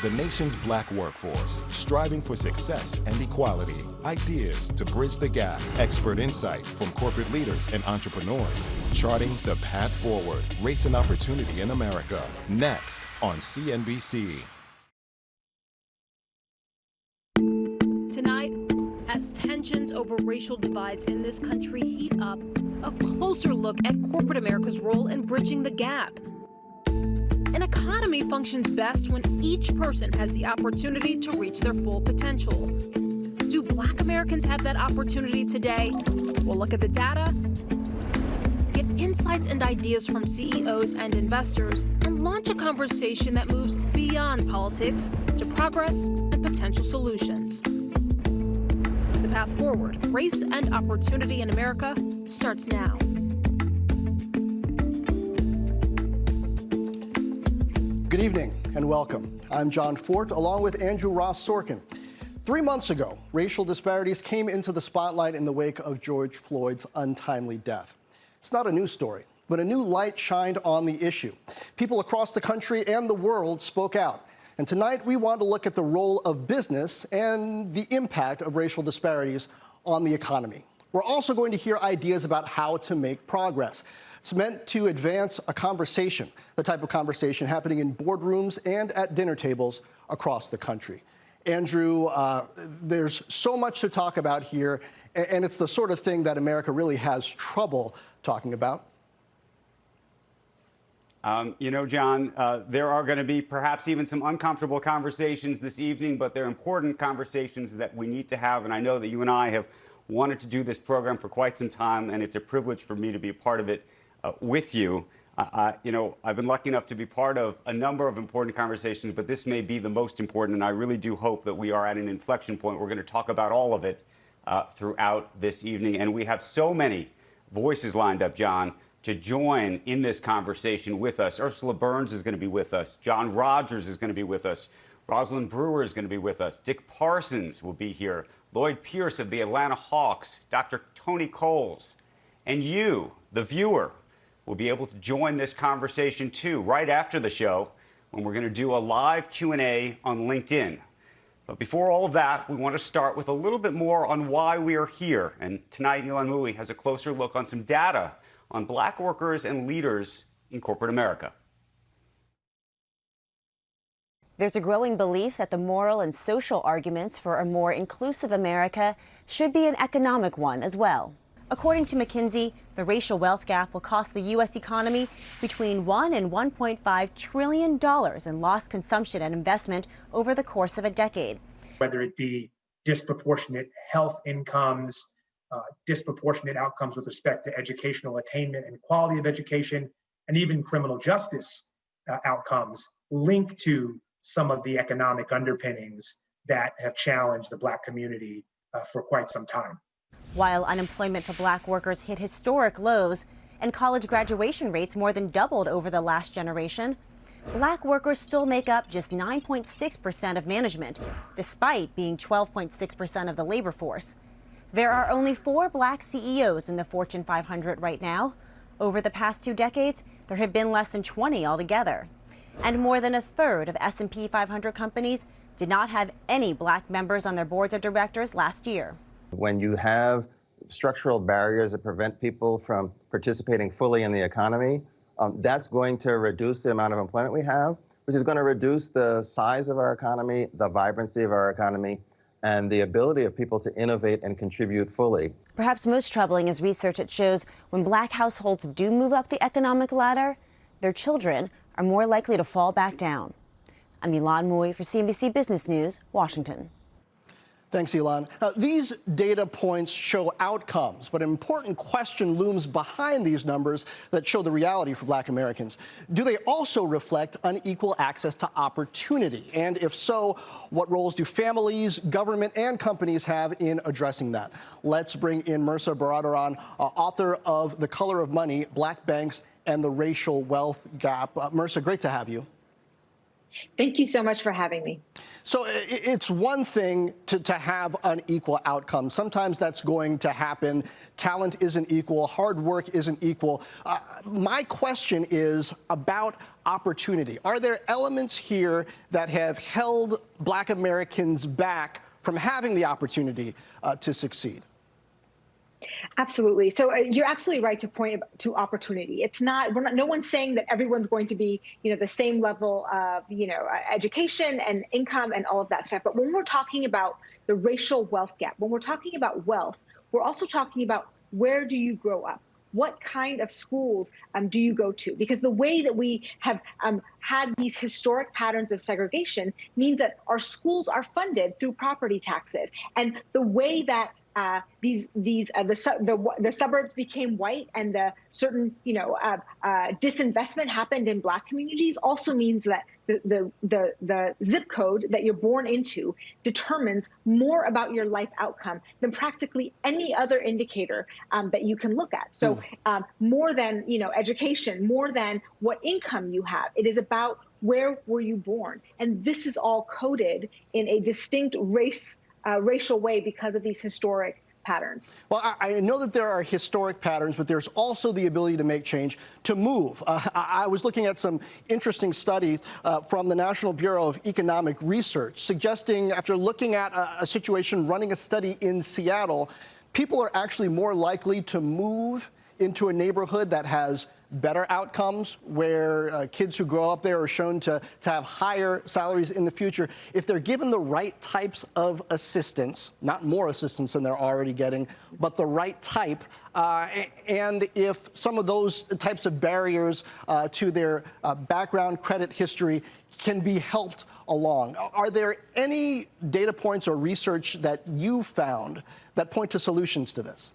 The nation's black workforce, striving for success and equality. Ideas to bridge the gap. Expert insight from corporate leaders and entrepreneurs. Charting the path forward. Race and opportunity in America. Next on CNBC. Tonight, as tensions over racial divides in this country heat up, a closer look at corporate America's role in bridging the gap. An economy functions best when each person has the opportunity to reach their full potential. Do Black Americans have that opportunity today? We'll look at the data, get insights and ideas from CEOs and investors, and launch a conversation that moves beyond politics to progress and potential solutions. The path forward, race and opportunity in America, starts now. Good evening and welcome. I'm John Fort, along with Andrew Ross Sorkin. 3 months ago, racial disparities came into the spotlight in the wake of George Floyd's untimely death. It's not a news story, but a new light shined on the issue. People across the country and the world spoke out. And tonight, we want to look at the role of business and the impact of racial disparities on the economy. We're also going to hear ideas about how to make progress. It's meant to advance a conversation, the type of conversation happening in boardrooms and at dinner tables across the country. Andrew, there's so much to talk about here, and it's the sort of thing that America really has trouble talking about. You know, John, there are going to be perhaps even some uncomfortable conversations this evening, but they're important conversations that we need to have. And I know that you and I have wanted to do this program for quite some time, and it's a privilege for me to be a part of it with you. You know, I've been lucky enough to be part of a number of important conversations, but this may be the most important, and I really do hope that we are at an inflection point. We're going to talk about all of it throughout this evening, and we have so many voices lined up, John, to join in this conversation with us. Ursula Burns is going to be with us. John Rogers is going to be with us. Rosalind Brewer is going to be with us. Dick Parsons will be here. Lloyd Pierce of the Atlanta Hawks. Dr. Tony Coles. And you, the viewer, will be able to join this conversation too right after the show when we're going to do a live Q&A on LinkedIn. But before all of that, we want to start with a little bit more on why we are here. And tonight, Ilan Mui has a closer look on some data on black workers and leaders in corporate America. There's a growing belief that the moral and social arguments for a more inclusive America should be an economic one as well. According to McKinsey, the racial wealth gap will cost the U.S. economy between $1 and $1.5 trillion in lost consumption and investment over the course of a decade. Whether it be disproportionate health incomes, disproportionate outcomes with respect to educational attainment and quality of education, and even criminal justice outcomes linked to some of the economic underpinnings that have challenged the Black community for quite some time. While unemployment for black workers hit historic lows and college graduation rates more than doubled over the last generation, black workers still make up just 9.6% of management, despite being 12.6% of the labor force. There are only 4 black CEOs in the Fortune 500 right now. Over the past 2 decades, there have been less than 20 altogether. And more than a third of S&P 500 companies did not have any black members on their boards of directors last year. When you have structural barriers that prevent people from participating fully in the economy, that's going to reduce the amount of employment we have, which is going to reduce the size of our economy, the vibrancy of our economy, and the ability of people to innovate and contribute fully. Perhaps most troubling is research that shows when black households do move up the economic ladder, their children are more likely to fall back down. I'm Ilan Mui for CNBC Business News, Washington. Thanks, Ilan. These data points show outcomes, but an important question looms behind these numbers that show the reality for black Americans. Do they also reflect unequal access to opportunity? And if so, what roles do families, government, and companies have in addressing that? Let's bring in Mirza Baradaran, author of The Color of Money, Black Banks and the Racial Wealth Gap. Mirza, great to have you. Thank you so much for having me. So it's one thing to have unequal outcomes. Sometimes that's going to happen. Talent isn't equal. Hard work isn't equal. My question is about opportunity. Are there elements here that have held Black Americans back from having the opportunity to succeed? Absolutely. So you're absolutely right to point to opportunity. It's not, no one's saying that everyone's going to be, the same level of, education and income and all of that stuff. But when we're talking about the racial wealth gap, when we're talking about wealth, we're also talking about where do you grow up? What kind of schools do you go to? Because the way that we have had these historic patterns of segregation means that our schools are funded through property taxes. And the way that the suburbs became white and the certain disinvestment happened in Black communities also means that the zip code that you're born into determines more about your life outcome than practically any other indicator that you can look at. So more than education, more than what income you have, it is about where were you born, and this is all coded in a distinct racial way because of these historic patterns. Well, I know that there are historic patterns, but there's also the ability to make change, to move. I was looking at some interesting studies from the National Bureau of Economic Research suggesting, after looking at a situation, running a study in Seattle, people are actually more likely to move into a neighborhood that has better outcomes, where kids who grow up there are shown to have higher salaries in the future if they're given the right types of assistance, not more assistance than they're already getting, but the right type. And if some of those types of barriers to their background, credit history can be helped along. Are there any data points or research that you found that point to solutions to this?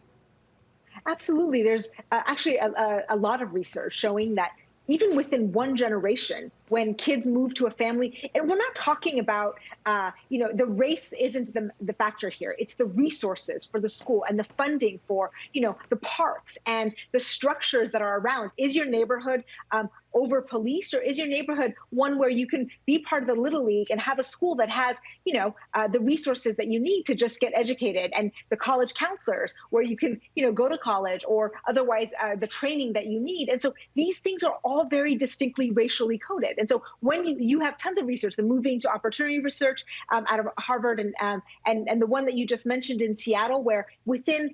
Absolutely. There's actually a lot of research showing that even within one generation, when kids move to a family, and we're not talking about, the race isn't the factor here. It's the resources for the school and the funding for, the parks and the structures that are around. Is your neighborhood over-policed, or is your neighborhood one where you can be part of the Little League and have a school that has, the resources that you need to just get educated, and the college counselors where you can, go to college, or otherwise the training that you need? And so these things are all very distinctly racially coded. And so when you have tons of research, the moving to opportunity research out of Harvard and the one that you just mentioned in Seattle, where within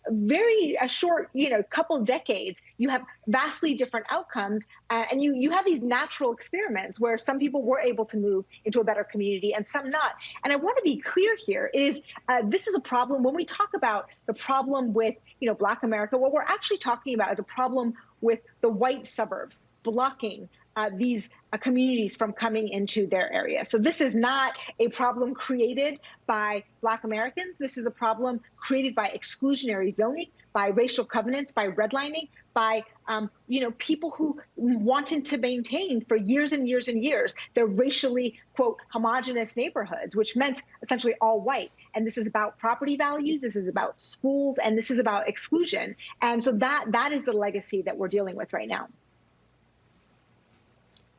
very short, couple decades, you have vastly different outcomes. And you have these natural experiments where some people were able to move into a better community and some not. And I want to be clear here, this is a problem. When we talk about the problem with, Black America, what we're actually talking about is a problem with the white suburbs blocking these communities from coming into their area. So this is not a problem created by Black Americans. This is a problem created by exclusionary zoning, by racial covenants, by redlining, by people who wanted to maintain for years and years and years their racially, quote, homogenous neighborhoods, which meant essentially all white. And this is about property values, this is about schools, and this is about exclusion. And so that is the legacy that we're dealing with right now.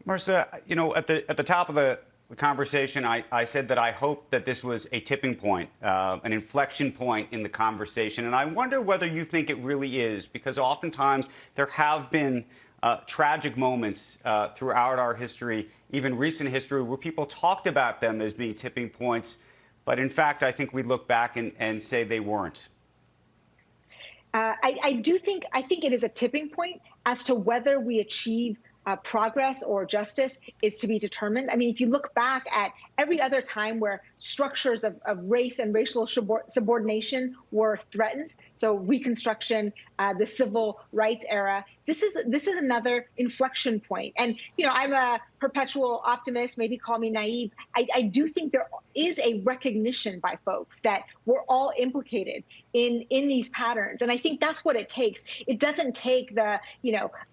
Marissa, at the top of the conversation, I said that I hope that this was a tipping point, an inflection point in the conversation. And I wonder whether you think it really is, because oftentimes there have been tragic moments throughout our history, even recent history, where people talked about them as being tipping points. But in fact, I think we look back and say they weren't. I think it is a tipping point. As to whether we achieve progress or justice is to be determined. I mean, if you look back at every other time where structures of race and racial subordination were threatened, so Reconstruction, the Civil Rights era, this is another inflection point. And, I'm a perpetual optimist, maybe call me naive. I do think there is a recognition by folks that we're all implicated in these patterns. And I think that's what it takes. It doesn't take a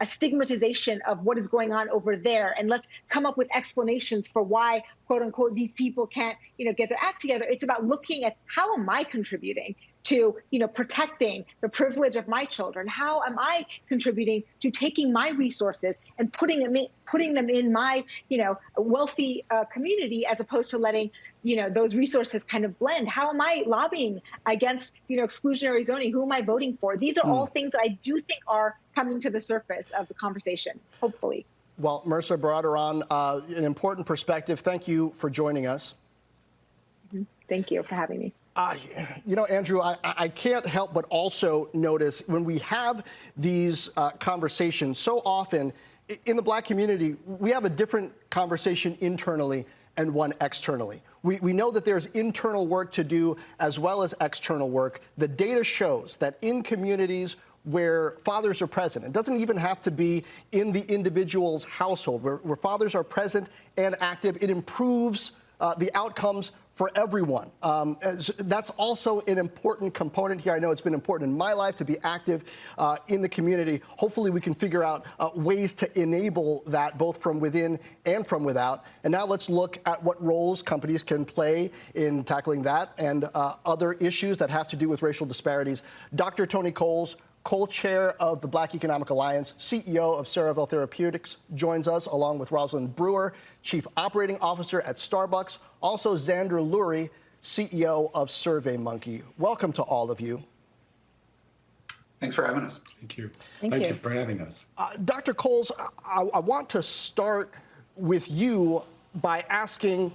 stigmatization of what is going on over there, and let's come up with explanations for why, quote unquote, these people can't, get their act together. It's about looking at how am I contributing to, protecting the privilege of my children? How am I contributing to taking my resources and putting them in my, wealthy community, as opposed to letting, those resources kind of blend? How am I lobbying against, exclusionary zoning? Who am I voting for? These are all things that I do think are coming to the surface of the conversation, hopefully. Well, Mercer Baradaran, an important perspective. Thank you for joining us. Thank you for having me. You know, Andrew, I can't help but also notice when we have these conversations, so often in the Black community, we have a different conversation internally and one externally. We know that there's internal work to do as well as external work. The data shows that in communities where fathers are present, it doesn't even have to be in the individual's household, where fathers are present and active, it improves the outcomes for everyone. That's also an important component here. I know it's been important in my life to be active in the community. Hopefully we can figure out ways to enable that both from within and from without. And now let's look at what roles companies can play in tackling that and other issues that have to do with racial disparities. Dr. Tony Coles, co-chair of the Black Economic Alliance, CEO of Cerevel Therapeutics, joins us, along with Rosalind Brewer, Chief Operating Officer at Starbucks, also Xander Lurie, CEO of SurveyMonkey. Welcome to all of you. Thanks for having us. Thank you. Thank you for having us. Dr. Coles, I want to start with you by asking,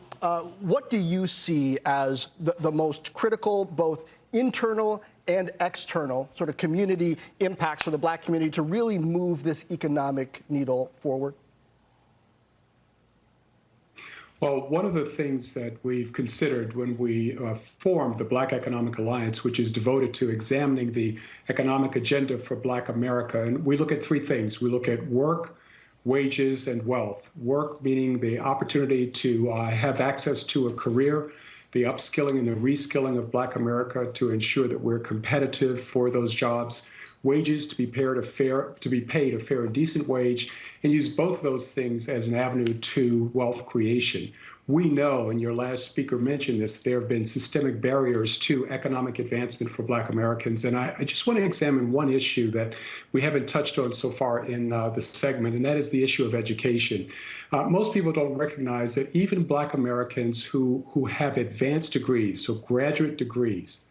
what do you see as the most critical, both internal and external sort of community impacts for the Black community to really move this economic needle forward? Well, one of the things that we've considered when we formed the Black Economic Alliance, which is devoted to examining the economic agenda for Black America, and we look at three things. We look at work, wages, and wealth. Work meaning the opportunity to have access to a career, the upskilling and the reskilling of Black America to ensure that we're competitive for those jobs, wages to be paid a fair and decent wage, and use both of those things as an avenue to wealth creation. We know, and your last speaker mentioned this, there have been systemic barriers to economic advancement for Black Americans. And I just want to examine one issue that we haven't touched on so far in the segment, and that is the issue of education. Most people don't recognize that even Black Americans who have advanced degrees, so graduate degrees,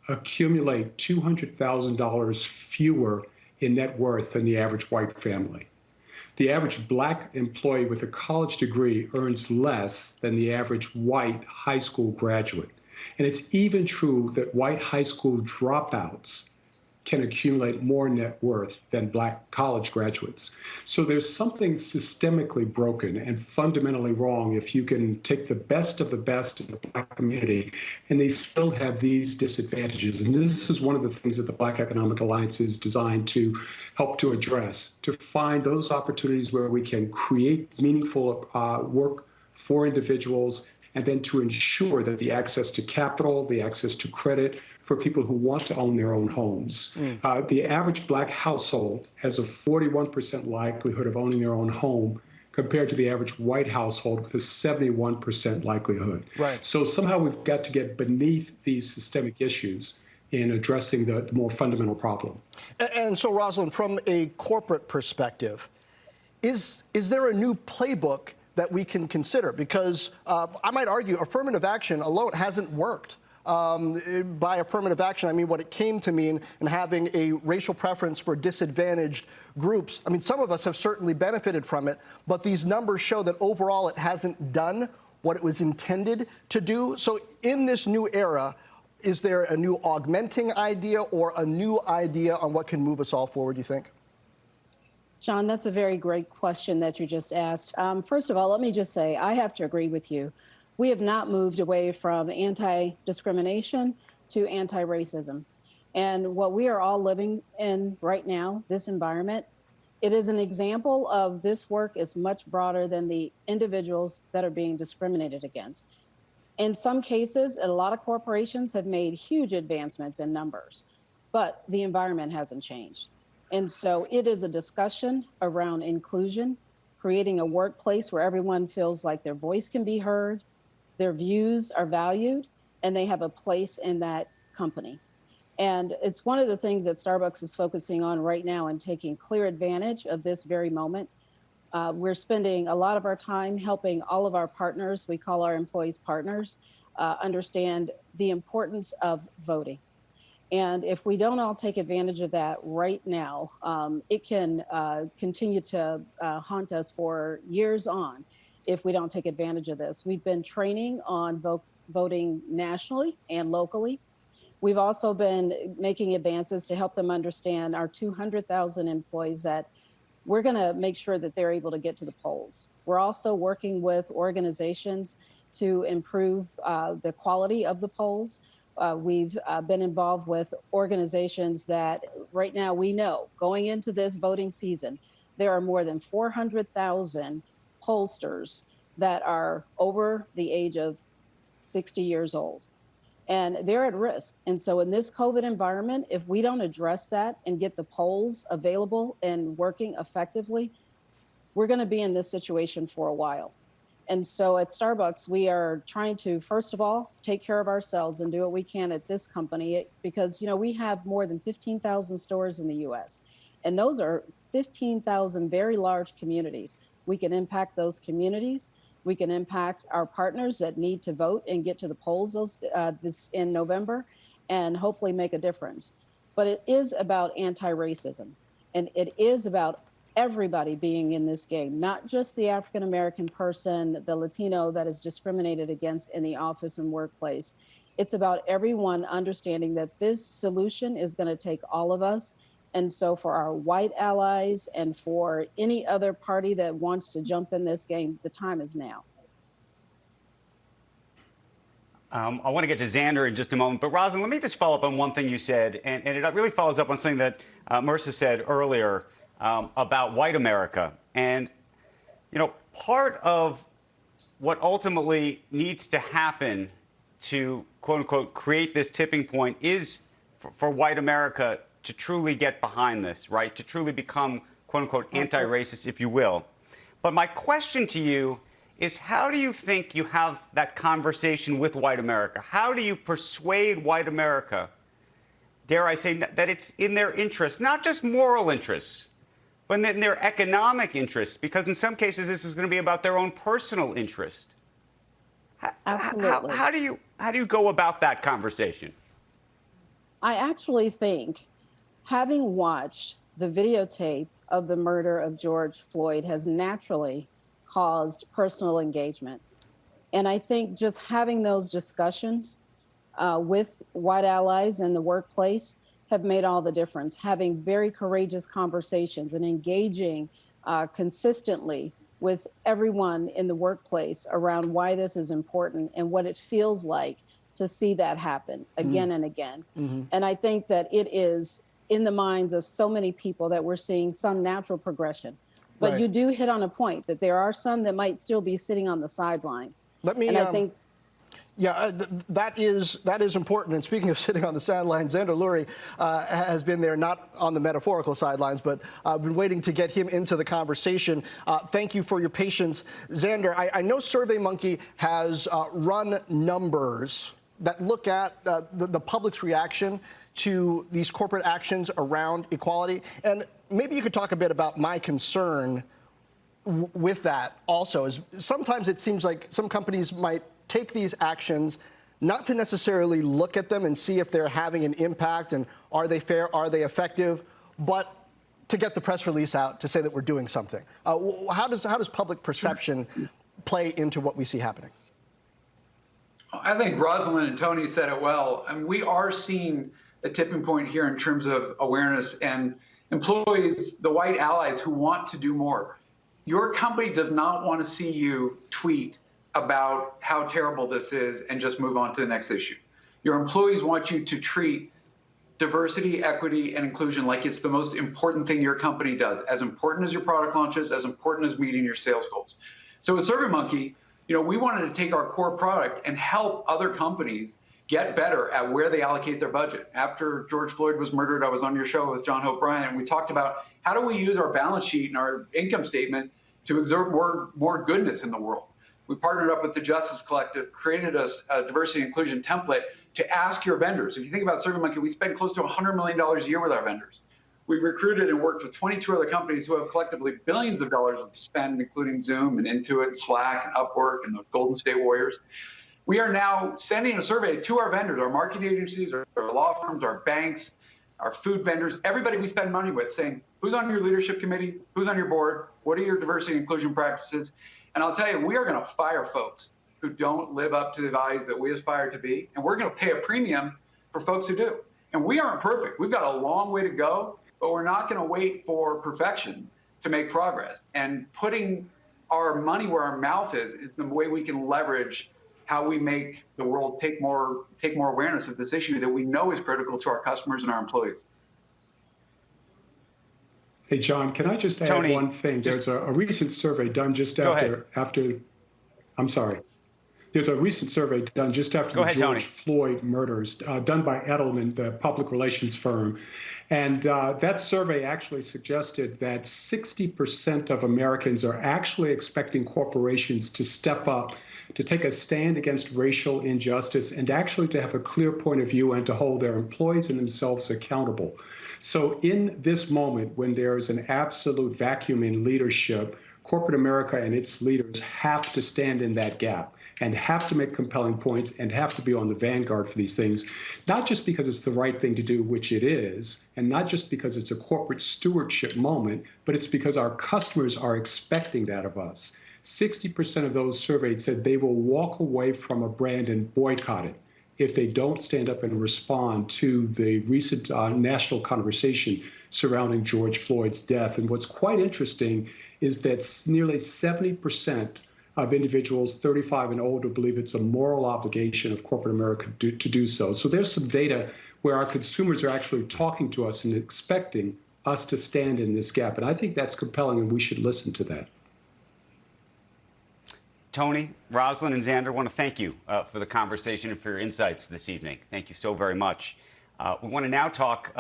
accumulate $200,000 fewer in net worth than the average white family. The average Black employee with a college degree earns less than the average white high school graduate. And it's even true that white high school dropouts can accumulate more net worth than Black college graduates. So there's something systemically broken and fundamentally wrong if you can take the best of the best in the Black community and they still have these disadvantages. And this is one of the things that the Black Economic Alliance is designed to help to address, to find those opportunities where we can create meaningful work for individuals, and then to ensure that the access to capital, the access to credit for people who want to own their own homes. The average Black household has a 41% likelihood of owning their own home compared to the average white household with a 71% likelihood. Right. So somehow we've got to get beneath these systemic issues in addressing the more fundamental problem. And so, Rosalind, from a corporate perspective, is there a new playbook that we can consider? Because I might argue affirmative action alone hasn't worked. By affirmative action, I mean what it came to mean in having a racial preference for disadvantaged groups. I mean, some of us have certainly benefited from it, but these numbers show that overall it hasn't done what it was intended to do. So in this new era, is there a new augmenting idea or a new idea on what can move us all forward, you think? John, that's a very great question that you just asked. First of all, let me just say, I have to agree with you. We have not moved away from anti-discrimination to anti-racism. And what we are all living in right now, this environment, it is an example of this work is much broader than the individuals that are being discriminated against. In some cases, a lot of corporations have made huge advancements in numbers, but the environment hasn't changed. And so it is a discussion around inclusion, creating a workplace where everyone feels like their voice can be heard, their views are valued, and they have a place in that company. And it's one of the things that Starbucks is focusing on right now and taking clear advantage of this very moment. We're spending a lot of our time helping all of our partners, we call our employees partners, understand the importance of voting. And if we don't all take advantage of that right now, it can continue to haunt us for years on if we don't take advantage of this. We've been training on voting nationally and locally. We've also been making advances to help them understand our 200,000 employees that we're going to make sure that they're able to get to the polls. We're also working with organizations to improve the quality of the polls. We've been involved with organizations that right now we know going into this voting season, there are more than 400,000 pollsters that are over the age of 60 years old. And they're at risk. And so in this COVID environment, if we don't address that and get the polls available and working effectively, we're going to be in this situation for a while. And so at Starbucks, we are trying to, first of all, take care of ourselves and do what we can at this company because, we have more than 15,000 stores in the U.S. And those are 15,000 very large communities. We can impact those communities. We can impact our partners that need to vote and get to the polls this in November and hopefully make a difference. But it is about anti-racism, and it is about everybody being in this game, not just the African-American person, the Latino that is discriminated against in the office and workplace. It's about everyone understanding that this solution is going to take all of us. And so for our white allies and for any other party that wants to jump in this game, the time is now. I want to get to Xander in just a moment, but Rosalind, let me just follow up on one thing you said, and it really follows up on something that Marissa said earlier about white America. And, part of what ultimately needs to happen to, quote unquote, create this tipping point is for white America to truly get behind this, right? To truly become, quote unquote, anti-racist, if you will. But my question to you is, how do you think you have that conversation with white America? How do you persuade white America, dare I say, that it's in their interest, not just moral interests, but in their economic interests? Because in some cases, this is going to be about their own personal interest. Absolutely. How do you go about that conversation? I actually think having watched the videotape of the murder of George Floyd has naturally caused personal engagement. And I think just having those discussions with white allies in the workplace have made all the difference. Having very courageous conversations and engaging consistently with everyone in the workplace around why this is important and what it feels like to see that happen again and again. Mm-hmm. And I think that it is in the minds of so many people that we're seeing some natural progression. But you do hit on a point that there are some that might still be sitting on the sidelines. I think that is important. And speaking of sitting on the sidelines, Xander Lurie has been there, not on the metaphorical sidelines, but I've been waiting to get him into the conversation. Thank you for your patience. Xander, I know SurveyMonkey has run numbers that look at the public's reaction to these corporate actions around equality. And maybe you could talk a bit about my concern with that also. Is sometimes it seems like some companies might take these actions not to necessarily look at them and see if they're having an impact and are they fair, are they effective, but to get the press release out to say that we're doing something. How does public perception play into what we see happening? I think Rosalind and Tony said it well. I mean, we are seeing a tipping point here in terms of awareness and employees, the white allies who want to do more. Your company does not want to see you tweet about how terrible this is and just move on to the next issue. Your employees want you to treat diversity, equity, and inclusion like it's the most important thing your company does, as important as your product launches, as important as meeting your sales goals. So with SurveyMonkey, we wanted to take our core product and help other companies get better at where they allocate their budget. After George Floyd was murdered, I was on your show with John Hope Bryan, and we talked about how do we use our balance sheet and our income statement to exert more goodness in the world. We partnered up with the Justice Collective, created a diversity and inclusion template to ask your vendors. If you think about SurveyMonkey, we spend close to $100 million a year with our vendors. We recruited and worked with 22 other companies who have collectively billions of dollars of spend, including Zoom and Intuit, Slack, and Upwork, and the Golden State Warriors. We are now sending a survey to our vendors, our marketing agencies, our law firms, our banks, our food vendors, everybody we spend money with, saying, who's on your leadership committee? Who's on your board? What are your diversity and inclusion practices? And I'll tell you, we are going to fire folks who don't live up to the values that we aspire to be. And we're going to pay a premium for folks who do. And we aren't perfect. We've got a long way to go, but we're not going to wait for perfection to make progress. And putting our money where our mouth is the way we can leverage how we make the world take more awareness of this issue that we know is critical to our customers and our employees. Hey, John, can I just add one thing? There's a recent survey done just after, I'm sorry. There's a recent survey done just after the George Floyd murders, done by Edelman, the public relations firm. And that survey actually suggested that 60% of Americans are actually expecting corporations to step up, to take a stand against racial injustice, and actually to have a clear point of view and to hold their employees and themselves accountable. So in this moment, when there is an absolute vacuum in leadership, corporate America and its leaders have to stand in that gap and have to make compelling points and have to be on the vanguard for these things, not just because it's the right thing to do, which it is, and not just because it's a corporate stewardship moment, but it's because our customers are expecting that of us. 60% of those surveyed said they will walk away from a brand and boycott it if they don't stand up and respond to the recent national conversation surrounding George Floyd's death. And what's quite interesting is that nearly 70% of individuals 35 and older believe it's a moral obligation of corporate America to do so. So there's some data where our consumers are actually talking to us and expecting us to stand in this gap. And I think that's compelling, and we should listen to that. Tony, Rosalind, and Xander, I want to thank you for the conversation and for your insights this evening. Thank you so very much. We want to now talk,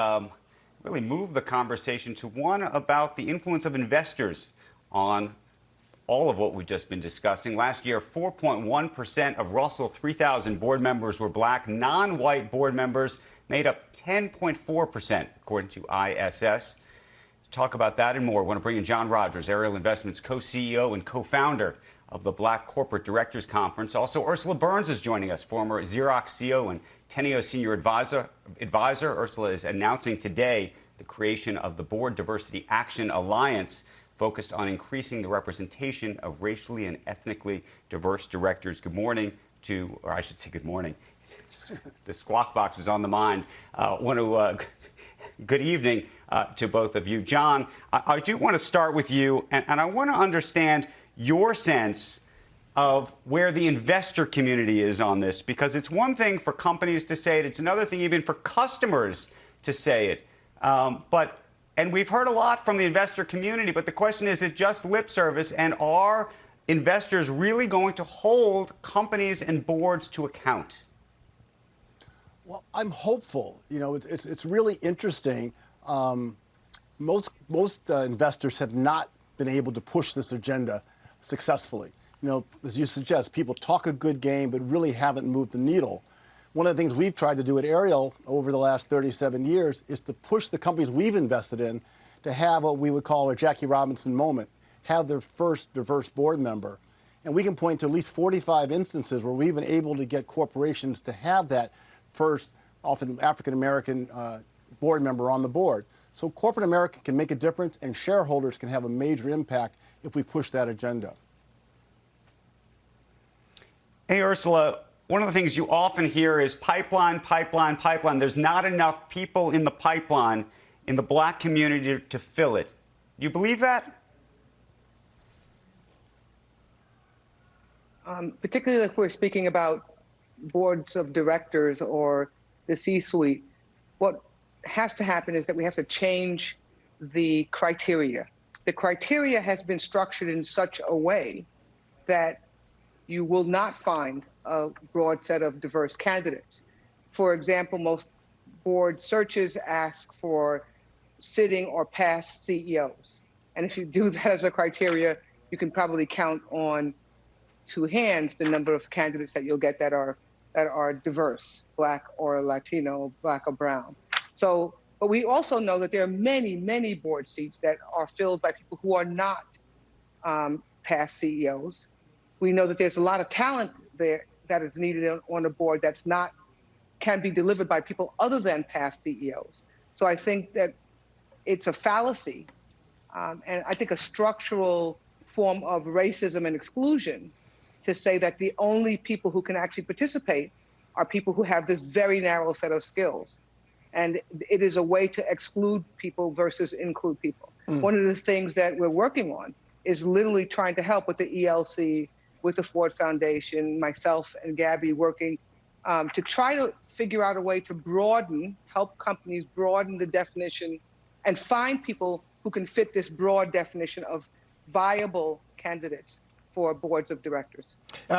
really move the conversation to one about the influence of investors on all of what we've just been discussing. Last year, 4.1% of Russell 3000 board members were black. Non-white board members made up 10.4%, according to ISS. To talk about that and more, I want to bring in John Rogers, Ariel Investments co-CEO and co-founder of the Black Corporate Directors Conference. Also, Ursula Burns is joining us, former Xerox CEO and Teneo Senior Advisor. Ursula is announcing today the creation of the Board Diversity Action Alliance, focused on increasing the representation of racially and ethnically diverse directors. Good morning to, or I should say good morning. The squawk box is on the mind. Good evening to both of you. John, I do want to start with you, and I want to understand your sense of where the investor community is on this, because it's one thing for companies to say it, it's another thing even for customers to say it. And we've heard a lot from the investor community, but the question is it just lip service, and are investors really going to hold companies and boards to account? Well, I'm hopeful. You know, it's really interesting. Most investors have not been able to push this agenda successfully. You know, as you suggest, people talk a good game, but really haven't moved the needle. One of the things we've tried to do at Ariel over the last 37 years is to push the companies we've invested in to have what we would call a Jackie Robinson moment, have their first diverse board member. And we can point to at least 45 instances where we've been able to get corporations to have that first, often African-American board member on the board. So corporate America can make a difference, and shareholders can have a major impact if we push that agenda. Hey, Ursula, one of the things you often hear is pipeline, pipeline, pipeline. There's not enough people in the pipeline in the black community to fill it. Do you believe that? Particularly if we're speaking about boards of directors or the C-suite, what has to happen is that we have to change the criteria. The criteria has been structured in such a way that you will not find a broad set of diverse candidates. For example, most board searches ask for sitting or past CEOs. And if you do that as a criteria, you can probably count on two hands the number of candidates that you'll get that are diverse, black or Latino, black or brown. So, but we also know that there are many, many board seats that are filled by people who are not past CEOs. We know that there's a lot of talent there that is needed on a board that's not can be delivered by people other than past CEOs. So I think that it's a fallacy, and I think a structural form of racism and exclusion to say that the only people who can actually participate are people who have this very narrow set of skills. And it is a way to exclude people versus include people. One of the things that we're working on is literally trying to help with the ELC, with the Ford Foundation, myself and Gabby working to try to figure out a way to help companies broaden the definition and find people who can fit this broad definition of viable candidates for boards of directors.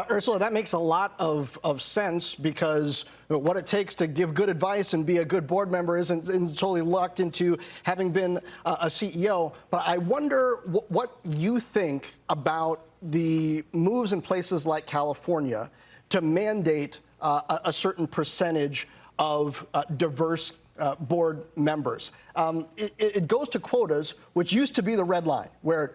Ursula, that makes a lot of sense, because what it takes to give good advice and be a good board member isn't totally locked into having been a CEO. But I wonder what you think about the moves in places like California to mandate a certain percentage of diverse board members. It goes to quotas, which used to be the red line, where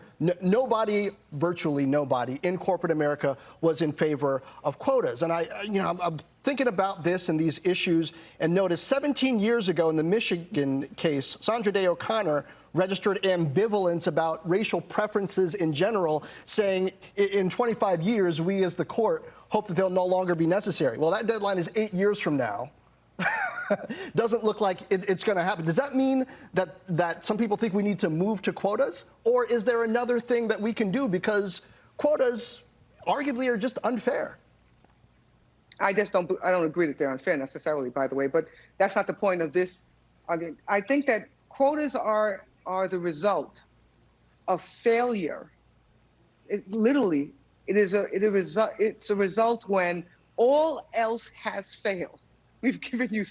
virtually nobody in corporate America was in favor of quotas. And I'm thinking about this and these issues, and notice 17 years ago in the Michigan case, Sandra Day O'Connor registered ambivalence about racial preferences in general, saying in 25 years, we as the court hope that they'll no longer be necessary. Well, that deadline is 8 years from now. Doesn't look like it's going to happen. Does that mean that some people think we need to move to quotas? Or is there another thing that we can do? Because quotas arguably are just unfair. I don't agree that they're unfair necessarily, by the way, but that's not the point of this argument. I think that quotas are the result of failure. It's a result when all else has failed. We've given you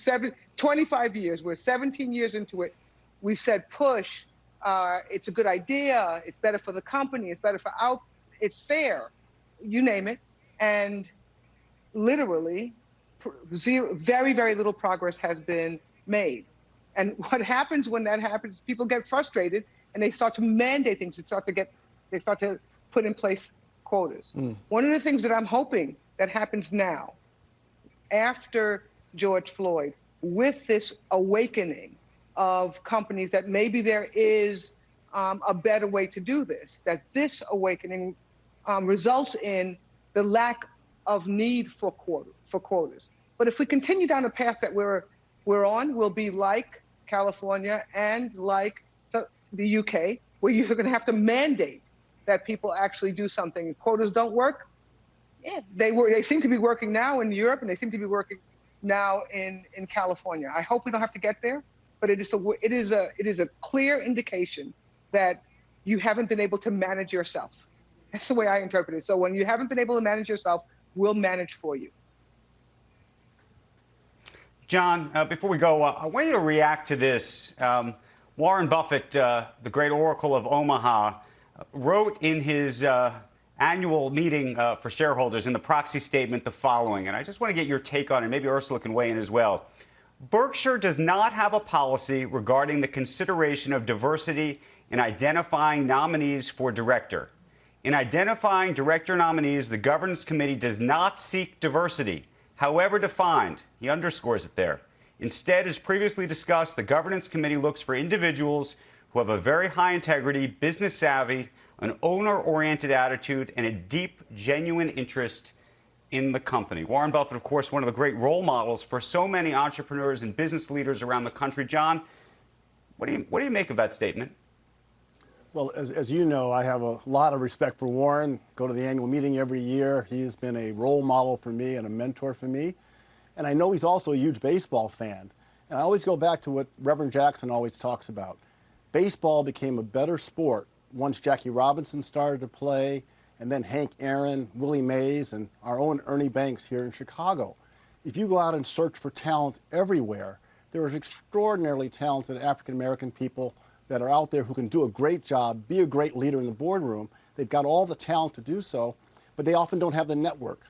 25 years. We're 17 years into it. We said push. It's a good idea. It's better for the company. It's better it's fair. You name it. And literally, very, very little progress has been made. And what happens when that happens? People get frustrated and they start to mandate things. They start to put in place quotas. One of the things that I'm hoping that happens now, after George Floyd, with this awakening of companies that maybe there is a better way to do this, that this awakening results in the lack of need for quotas. But if we continue down the path that we're on, we'll be like California and like the UK, where you're going to have to mandate that people actually do something. Quotas don't work. Yeah, they seem to be working now in Europe, and they seem to be working now in California. I hope we don't have to get there, but it is a clear indication that you haven't been able to manage yourself. That's the way I interpret it. So when you haven't been able to manage yourself, we'll manage for you. John, before we go, I want you to react to this. Warren Buffett, the great oracle of Omaha, wrote in his annual meeting for shareholders in the proxy statement the following, and I just want to get your take on it. Maybe Ursula can weigh in as well. Berkshire does not have a policy regarding the consideration of diversity in identifying nominees for director. In identifying director nominees, the governance committee does not seek diversity, however defined. He underscores it there. Instead, as previously discussed, the governance committee looks for individuals who have a very high integrity, business savvy, an owner-oriented attitude, and a deep, genuine interest in the company. Warren Buffett, of course, one of the great role models for so many entrepreneurs and business leaders around the country. John, what do you make of that statement? Well, as you know, I have a lot of respect for Warren. Go to the annual meeting every year. He's been a role model for me and a mentor for me. And I know he's also a huge baseball fan. And I always go back to what Reverend Jackson always talks about. Baseball became a better sport once Jackie Robinson started to play, and then Hank Aaron, Willie Mays, and our own Ernie Banks here in Chicago. If you go out and search for talent everywhere, there are extraordinarily talented African-American people that are out there who can do a great job, be a great leader in the boardroom. They've got all the talent to do so, but they often don't have the network.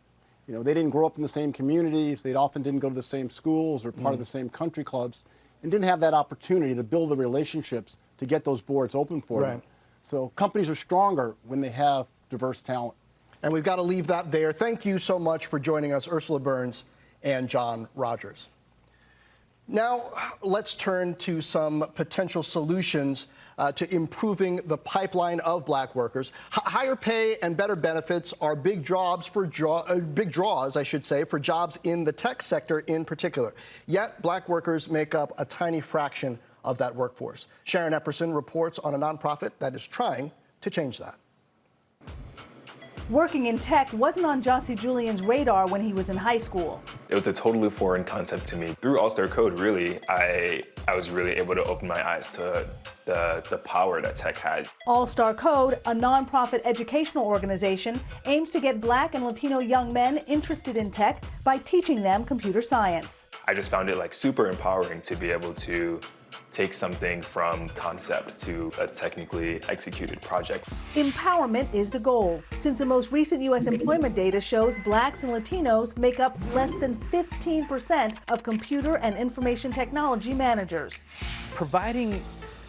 You know, they didn't grow up in the same communities. They often didn't go to the same schools or part of the same country clubs, and didn't have that opportunity to build the relationships to get those boards open for them. So companies are stronger when they have diverse talent. And we've got to leave that there. Thank you so much for joining us, Ursula Burns and John Rogers. Now, let's turn to some potential solutions to improving the pipeline of black workers. Higher pay and better benefits are big draws, for jobs in the tech sector in particular. Yet, black workers make up a tiny fraction of that workforce. Sharon Epperson reports on a nonprofit that is trying to change that. Working in tech wasn't on Jossie Julian's radar when he was in high school. It was a totally foreign concept to me. Through All-Star Code, really, I was really able to open my eyes to the power that tech had. All-Star Code, a nonprofit educational organization, aims to get Black and Latino young men interested in tech by teaching them computer science. I just found it like super empowering to be able to take something from concept to a technically executed project. Empowerment is the goal, since the most recent U.S. employment data shows Blacks and Latinos make up less than 15% of computer and information technology managers. Providing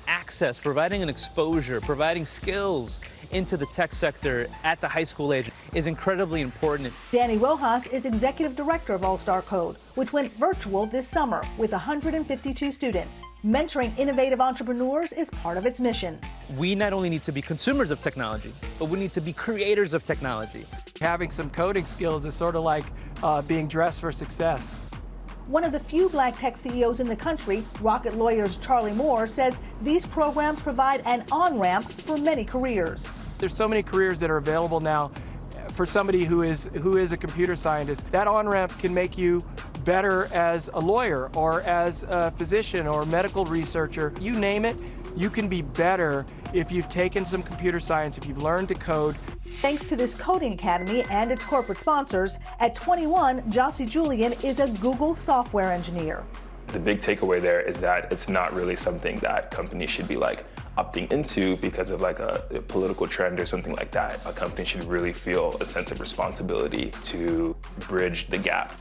access, providing an exposure, providing skills into the tech sector at the high school age is incredibly important. Danny Rojas is executive director of All-Star Code, which went virtual this summer with 152 students. Mentoring innovative entrepreneurs is part of its mission. We not only need to be consumers of technology, but we need to be creators of technology. Having some coding skills is sort of like being dressed for success. One of the few Black tech CEOs in the country, Rocket Lawyer's Charlie Moore, says these programs provide an on-ramp for many careers. There's so many careers that are available now for somebody who is a computer scientist. That on-ramp can make you better as a lawyer or as a physician or medical researcher. You name it, you can be better if you've taken some computer science, if you've learned to code. Thanks to this coding academy and its corporate sponsors, at 21, Jossie Julian is a Google software engineer. The big takeaway there is that it's not really something that companies should be like opting into because of like a political trend or something like that. A company should really feel a sense of responsibility to bridge the gap.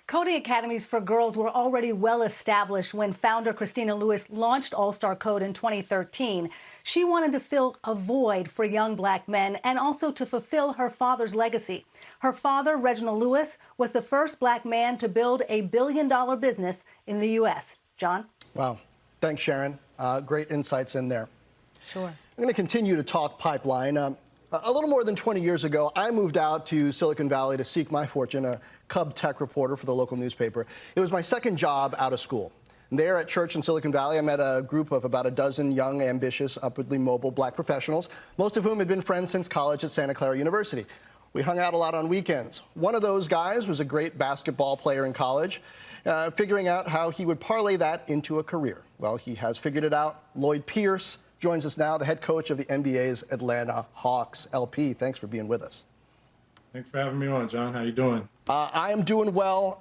Coding academies for girls were already well established when founder Christina Lewis launched All-Star Code in 2013. She wanted to fill a void for young Black men and also to fulfill her father's legacy. Her father, Reginald Lewis, was the first Black man to build a billion-dollar business in the U.S. John? Wow. Thanks, Sharon. Great insights in there. Sure. I'm going to continue to talk pipeline. A little more than 20 years ago, I moved out to Silicon Valley to seek my fortune, a cub tech reporter for the local newspaper. It was my second job out of school. There at church in Silicon Valley, I met a group of about a dozen young, ambitious, upwardly mobile Black professionals, most of whom had been friends since college at Santa Clara University. We hung out a lot on weekends. One of those guys was a great basketball player in college, figuring out how he would parlay that into a career. Well, he has figured it out. Lloyd Pierce joins us now, the head coach of the NBA's Atlanta Hawks. LP, thanks for being with us. Thanks for having me on, John. How you doing? I am doing well.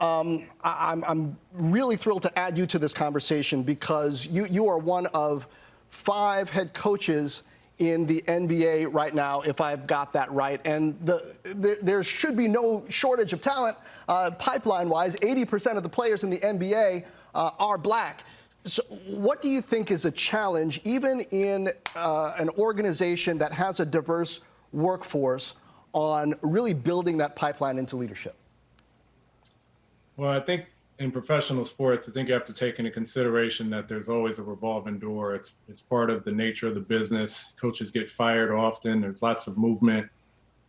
I'm really thrilled to add you to this conversation because you are one of 5 head coaches in the NBA right now, if I've got that right. And there should be no shortage of talent. Pipeline-wise, 80% of the players in the NBA are Black. So what do you think is a challenge, even in an organization that has a diverse workforce, on really building that pipeline into leadership? Well, I think in professional sports, I think you have to take into consideration that there's always a revolving door. It's part of the nature of the business. Coaches get fired often. There's lots of movement.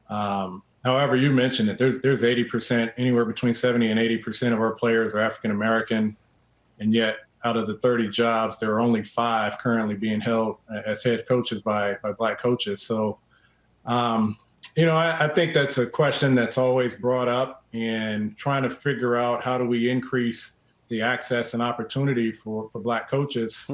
However, you mentioned it. There's 80%, anywhere between 70 and 80% of our players are African American, and yet out of the 30 jobs, there are only 5 currently being held as head coaches by Black coaches. So, I think that's a question that's always brought up, and trying to figure out how do we increase the access and opportunity for Black coaches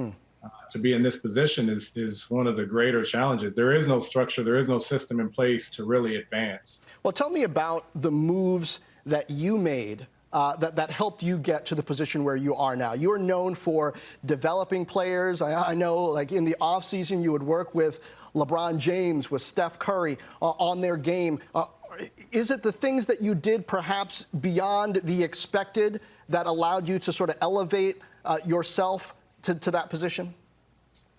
to be in this position is one of the greater challenges. There is no structure, there is no system in place to really advance. Well, tell me about the moves that you made that helped you get to the position where you are now. You're known for developing players. I know, like in the offseason, you would work with LeBron James, with Steph Curry on their game. Is it the things that you did perhaps beyond the expected that allowed you to sort of elevate yourself to that position?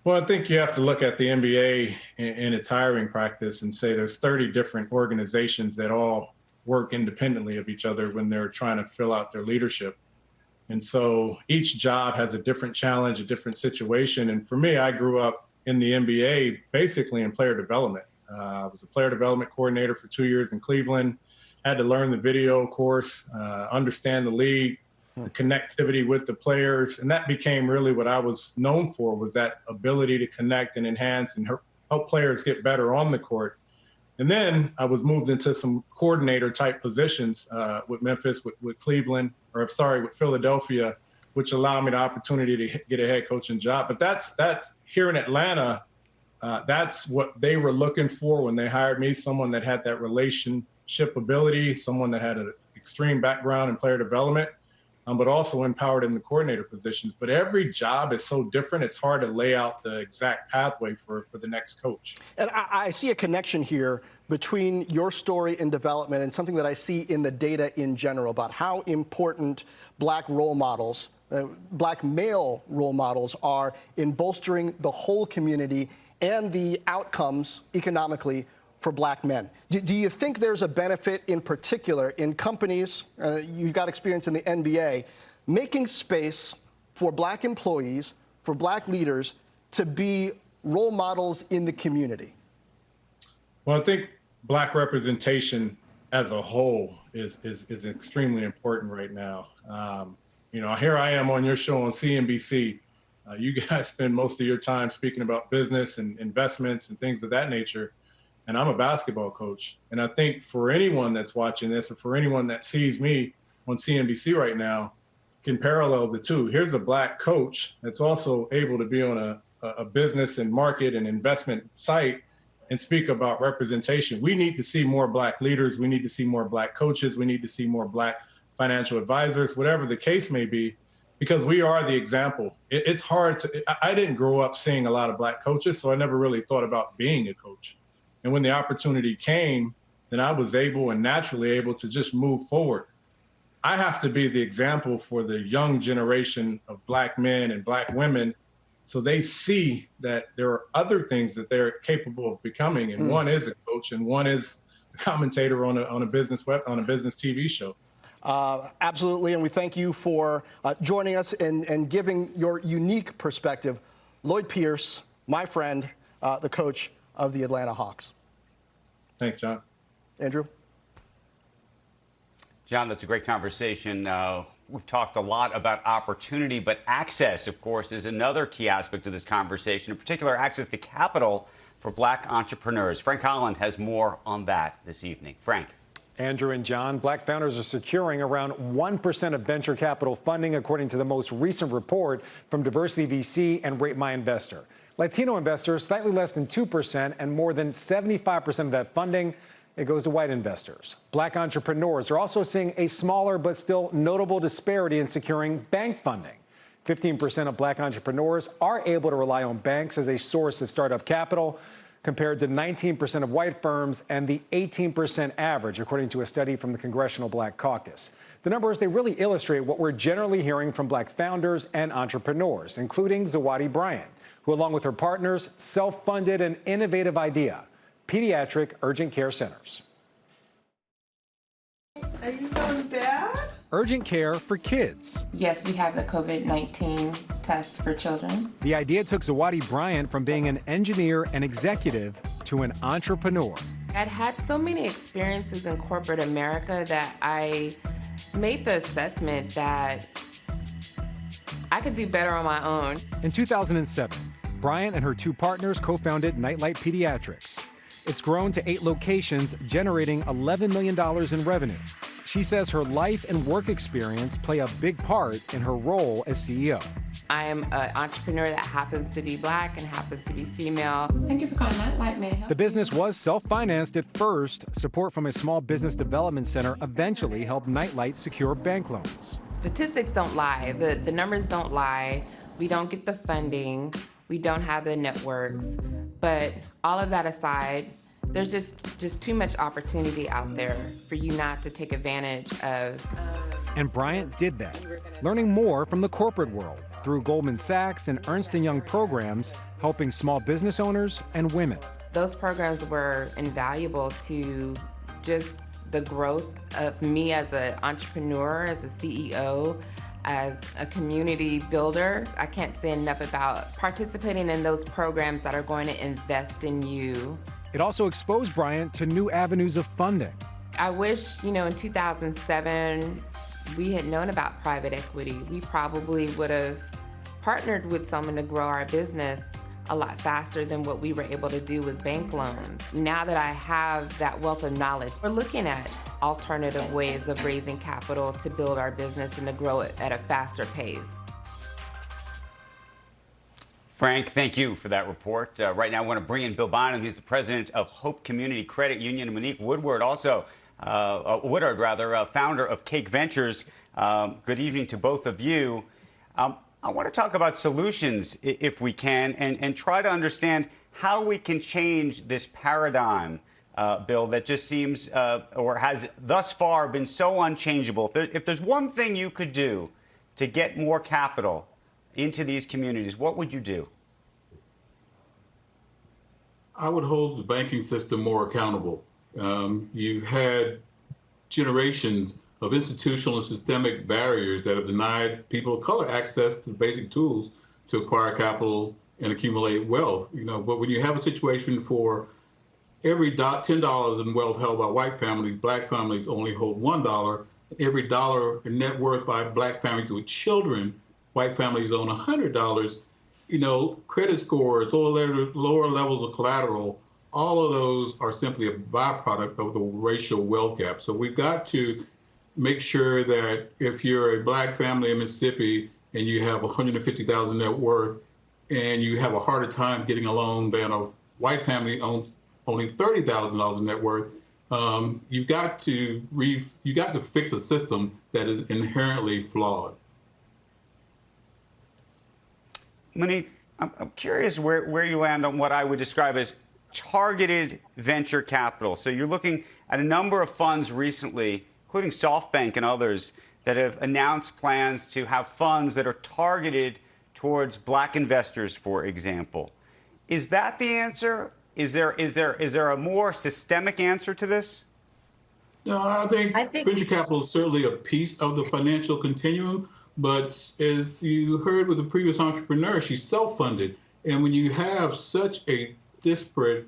Well, I think you have to look at the NBA and its hiring practice and say there's 30 different organizations that all work independently of each other when they're trying to fill out their leadership. And so each job has a different challenge, a different situation. And for me, I grew up in the NBA basically in player development. I was a player development coordinator for 2 years in Cleveland, had to learn the video course, understand the league, the connectivity with the players. And that became really what I was known for, was that ability to connect and enhance and help players get better on the court. And then I was moved into some coordinator type positions with Memphis, with Cleveland, with Philadelphia, which allowed me the opportunity to get a head coaching job. But that's here in Atlanta, that's what they were looking for when they hired me, someone that had that relationship ability, someone that had an extreme background in player development, but also empowered in the coordinator positions. But every job is so different, it's hard to lay out the exact pathway for the next coach. And I see a connection here between your story and development and something that I see in the data in general about how important Black role models, Black male role models are in bolstering the whole community and the outcomes economically for Black men. Do you think there's a benefit in particular in companies, you've got experience in the NBA, making space for Black employees, for Black leaders to be role models in the community? Well, I think Black representation as a whole is extremely important right now. Here I am on your show on CNBC. You guys spend most of your time speaking about business and investments and things of that nature. And I'm a basketball coach. And I think for anyone that's watching this, or for anyone that sees me on CNBC right now, can parallel the two. Here's a Black coach that's also able to be on a business and market and investment site and speak about representation. We need to see more Black leaders. We need to see more Black coaches. We need to see more Black financial advisors, whatever the case may be, because we are the example. It's hard to, I didn't grow up seeing a lot of Black coaches, so I never really thought about being a coach. And when the opportunity came, then I was naturally able to just move forward. I have to be the example for the young generation of Black men and Black women, so they see that there are other things that they're capable of becoming. And one is a coach, and one is a commentator on a business TV show. Absolutely, and we thank you for joining us and giving your unique perspective. Lloyd Pierce, my friend, the coach of the Atlanta Hawks. Thanks, John. Andrew? John, that's a great conversation. We've talked a lot about opportunity, but access, of course, is another key aspect of this conversation, in particular, access to capital for Black entrepreneurs. Frank Holland has more on that this evening. Frank. Andrew and John, Black founders are securing around 1% of venture capital funding, according to the most recent report from Diversity VC and Rate My Investor. Latino investors, slightly less than 2%, and more than 75% of that funding, it goes to white investors. Black entrepreneurs are also seeing a smaller but still notable disparity in securing bank funding. 15% of Black entrepreneurs are able to rely on banks as a source of startup capital, compared to 19% of white firms and the 18% average, according to a study from the Congressional Black Caucus. The numbers, they really illustrate what we're generally hearing from Black founders and entrepreneurs, including Zawadi Bryant, who, along with her partners, self-funded an innovative idea: pediatric urgent care centers. Are you feeling bad? Urgent care for kids. Yes, we have the COVID-19 test for children. The idea took Zawadi Bryant from being an engineer and executive to an entrepreneur. I'd had so many experiences in corporate America that I made the assessment that I could do better on my own. In 2007, Bryant and her two partners co-founded Nightlight Pediatrics. It's grown to 8 locations, generating $11 million in revenue. She says her life and work experience play a big part in her role as CEO. I am an entrepreneur that happens to be Black and happens to be female. Thank you for calling Nightlight. May I help? The business was self-financed at first. Support from a small business development center eventually helped Nightlight secure bank loans. Statistics don't lie. The numbers don't lie. We don't get the funding. We don't have the networks. But all of that aside, there's just too much opportunity out there for you not to take advantage of. And Bryant did that, learning more from the corporate world. through Goldman Sachs and Ernst & Young programs, helping small business owners and women. Those programs were invaluable to just the growth of me as an entrepreneur, as a CEO, as a community builder. I can't say enough about participating in those programs that are going to invest in you. It also exposed Bryant to new avenues of funding. I wish, in 2007, we had known about private equity. We probably would have partnered with someone to grow our business a lot faster than what we were able to do with bank loans. Now that I have that wealth of knowledge, we're looking at alternative ways of raising capital to build our business and to grow it at a faster pace. Frank, thank you for that report. Right now, I want to bring in Bill Bynum. He's the president of Hope Community Credit Union, and Monique Woodward, founder of Cake Ventures. Good evening to both of you. I want to talk about solutions, if we can, and try to understand how we can change this paradigm, Bill, that just seems or has thus far been so unchangeable. If there's one thing you could do to get more capital into these communities, what would you do? I would hold the banking system more accountable. You've had generations of institutional and systemic barriers that have denied people of color access to basic tools to acquire capital and accumulate wealth. But when you have a situation for every $10 in wealth held by white families, black families only hold $1. Every dollar in net worth by black families with children, white families own $100. Credit scores, lower levels of collateral, all of those are simply a byproduct of the racial wealth gap. So we've got to make sure that if you're a black family in Mississippi and you have $150,000 net worth and you have a harder time getting a loan than a white family owns only $30,000 in net worth, you've got to fix a system that is inherently flawed. Monique, I'm curious where you land on what I would describe as targeted venture capital. So you're looking at a number of funds recently, including SoftBank and others, that have announced plans to have funds that are targeted towards black investors, for example. Is that the answer? Is there a more systemic answer to this? No, I think venture capital is certainly a piece of the financial continuum, but as you heard with the previous entrepreneur, she's self-funded. And when you have such a disparate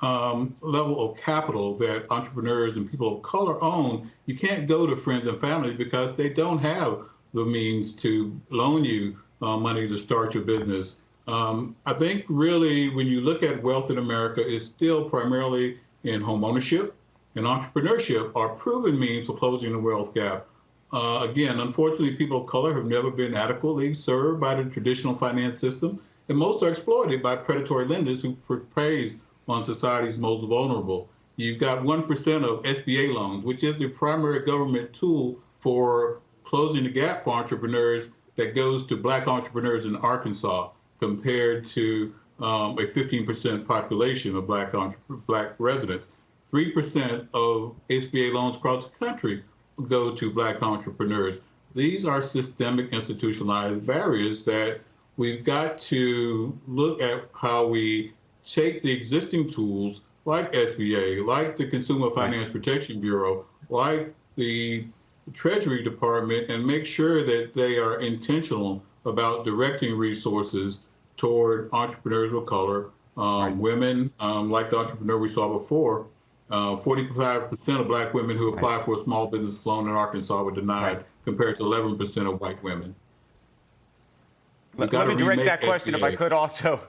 level of capital that entrepreneurs and people of color own, you can't go to friends and family because they don't have the means to loan you money to start your business. I think really when you look at wealth in America, it's still primarily in home ownership, and entrepreneurship are proven means of closing the wealth gap. Again, unfortunately, people of color have never been adequately served by the traditional finance system, and most are exploited by predatory lenders who preys on society's most vulnerable. You've got 1% of SBA loans, which is the primary government tool for closing the gap for entrepreneurs, that goes to black entrepreneurs in Arkansas compared to a 15% population of black residents. 3% of SBA loans across the country go to black entrepreneurs. These are systemic institutionalized barriers that we've got to look at how we take the existing tools like SBA, like the Consumer Finance Protection Bureau, like the Treasury Department, and make sure that they are intentional about directing resources toward entrepreneurs of color, women, like the entrepreneur we saw before. 45% of black women who apply for a small business loan in Arkansas were denied, compared to 11% of white women. Let me direct that question, if I could, also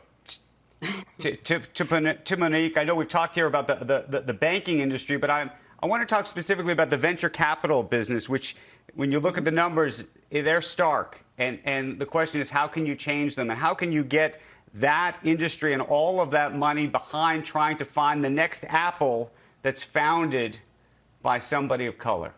to Monique. I know we've talked here about the banking industry, but I want to talk specifically about the venture capital business, which, when you look at the numbers, they're stark. And the question is, how can you change them? And how can you get that industry and all of that money behind trying to find the next Apple that's founded by somebody of color?